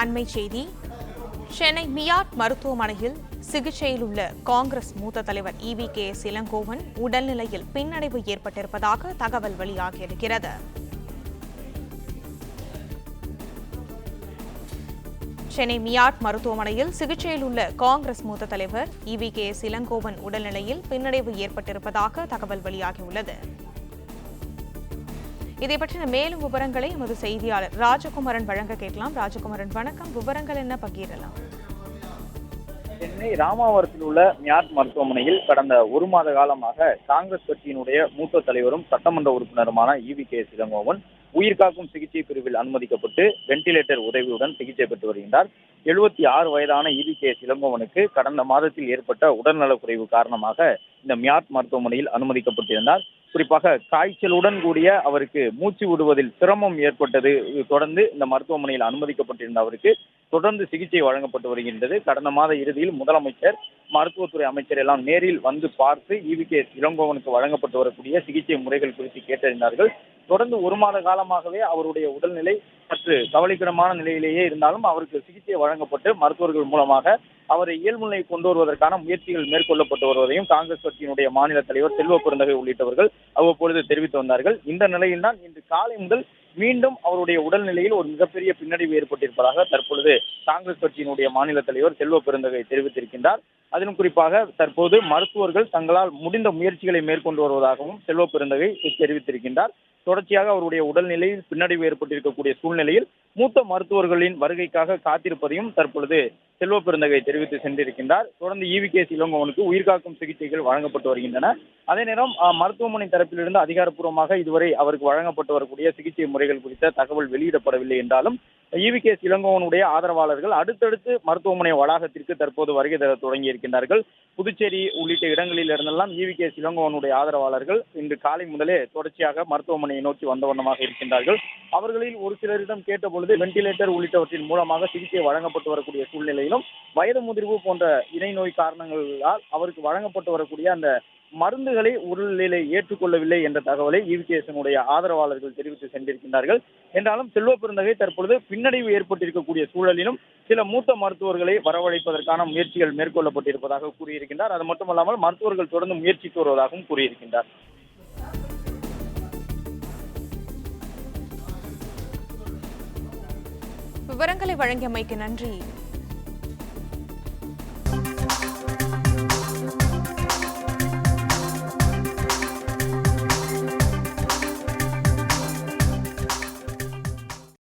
அண்மை செய்தி. சென்னை மியாட் மருத்துவமனையில் சிகிச்சையில் உள்ள காங்கிரஸ் மூத்த தலைவர் EVKS இளங்கோவன் உடல்நிலையில் பின்னடைவு ஏற்பட்டிருப்பதாக தகவல் வெளியாகியிருக்கிறது. சென்னை மியாட் மருத்துவமனையில் சிகிச்சையில் உள்ள காங்கிரஸ் மூத்த தலைவர் EVKS இளங்கோவன் உடல்நிலையில் பின்னடைவு ஏற்பட்டிருப்பதாக தகவல் வெளியாகியுள்ளது. இதை பற்றின மேலும் விவரங்களை எமது செய்தியாளர் ராஜகுமரன் வழங்க கேட்கலாம். ராஜகுமரன், வணக்கம். விவரங்கள் என்ன பகிரலாம்? சென்னை ராமாவரத்தில் உள்ள மியாட் மருத்துவமனையில் கடந்த ஒரு மாத காலமாக காங்கிரஸ் கட்சியினுடைய மூத்த தலைவரும் சட்டமன்ற உறுப்பினருமான EVKS இளங்கோவன் உயிர்காக்கும் சிகிச்சை பிரிவில் அனுமதிக்கப்பட்டு வெண்டிலேட்டர் உதவியுடன் சிகிச்சை பெற்று வருகின்றார். 76 வயதான EVKS இளங்கோவனுக்கு கடந்த மாதத்தில் ஏற்பட்ட உடல்நலக்குறைவு காரணமாக இந்த மியாட் மருத்துவமனையில் அனுமதிக்கப்பட்டிருந்தார். குறிப்பாக காய்ச்சலுடன் கூடிய அவருக்கு மூச்சு விடுவதில் சிரமம் ஏற்பட்டது தொடர்ந்து இந்த மருத்துவமனையில் அனுமதிக்கப்பட்டிருந்த அவருக்கு தொடர்ந்து சிகிச்சை வழங்கப்பட்டு வருகின்றது. கடந்த மாத இறுதியில் முதலமைச்சர், மருத்துவத்துறை அமைச்சர் எல்லாம் நேரில் வந்து பார்த்து EVKS இளங்கோவனுக்கு வழங்கப்பட்டு வரக்கூடிய சிகிச்சை முறைகள் குறித்து கேட்டறிந்தார்கள். தொடர்ந்து ஒரு மாத காலமாகவே அவருடைய உடல்நிலை சற்று கவலைக்கிடமான நிலையிலேயே இருந்தாலும் அவருக்கு சிகிச்சை வழங்கப்பட்டு மருத்துவர்கள் மூலமாக அவரை இயல்பு நிலை கொண்டு வருவதற்கான முயற்சிகள் மேற்கொள்ளப்பட்டு வருவதையும் காங்கிரஸ் கட்சியினுடைய மாநில தலைவர் செல்வ பெருந்தகை உள்ளிட்டவர்கள் அவ்வப்பொழுது தெரிவித்து வந்தார்கள். இந்த நிலையில்தான் இன்று காலை முதல் மீண்டும் அவருடைய உடல்நிலையில் ஒரு மிகப்பெரிய பின்னடைவு ஏற்பட்டிருப்பதாக தற்பொழுது காங்கிரஸ் கட்சியினுடைய மாநில தலைவர் செல்வ பெருந்தகை தெரிவித்திருக்கின்றார். அதிலும் குறிப்பாக தற்போது மருத்துவர்கள் தங்களால் முடிந்த முயற்சிகளை மேற்கொண்டு வருவதாகவும் செல்வ பெருந்தகை தெரிவித்திருக்கின்றார். தொடர்ச்சியாக அவருடைய உடல்நிலையில் பின்னடைவு ஏற்பட்டிருக்கக்கூடிய சூழ்நிலையில் மூத்த மருத்துவர்களின் வருகைக்காக காத்திருப்பதையும் தற்பொழுது செல்வ பெருந்தகை தெரிவித்து சென்றிருக்கின்றார். தொடர்ந்து EVKS இளங்கோவனுக்கு உயிர்காக்கும் சிகிச்சைகள் வழங்கப்பட்டு வருகின்றன. அதே நேரம் மருத்துவமனை தரப்பிலிருந்து அதிகாரப்பூர்வமாக இதுவரை அவருக்கு வழங்கப்பட்டு வரக்கூடிய சிகிச்சை முறைகள் குறித்த தகவல் வெளியிடப்படவில்லை என்றாலும் EVKS இளங்கோவனுடைய ஆதரவாளர்கள் அடுத்தடுத்து மருத்துவமனை வளாகத்திற்கு தற்போது வருகை தர தொடங்கி இருக்கின்றார்கள். புதுச்சேரி உள்ளிட்ட இடங்களில் இருந்தெல்லாம் EVKS இளங்கோவனுடைய ஆதரவாளர்கள் இன்று காலை முதலே தொடர்ச்சியாக மருத்துவமனையை நோக்கி வந்த வண்ணமாக இருக்கின்றார்கள். அவர்களில் ஒரு சிலரிடம் கேட்டபொழுது வெண்டிலேட்டர் உள்ளிட்டவற்றின் மூலமாக சிகிச்சை வழங்கப்பட்டு வரக்கூடிய சூழ்நிலையிலும் வயது முதிர்வு போன்ற இணை நோய் காரணங்களால் அவருக்கு வழங்கப்பட்டு வரக்கூடிய அந்த மருந்துகளை உடல்நிலை ஏற்றுக்கொள்ளவில்லை என்ற தகவலை EVKS ஆதரவாளர்கள் தெரிவித்து சென்றிருக்கின்றார்கள். என்றாலும் செல்வ பெருந்தகை தற்பொழுது பின்னடைவு ஏற்பட்டிருக்கக்கூடிய சூழலிலும் சில மூத்த மருத்துவர்களை வரவழைப்பதற்கான முயற்சிகள் மேற்கொள்ளப்பட்டிருப்பதாக கூறியிருக்கின்றார். அது மட்டுமல்லாமல் மருத்துவர்கள் தொடர்ந்து முயற்சித்து வருவதாகவும் கூறியிருக்கின்றார். விவரங்களை வழங்கியமைக்கு நன்றி.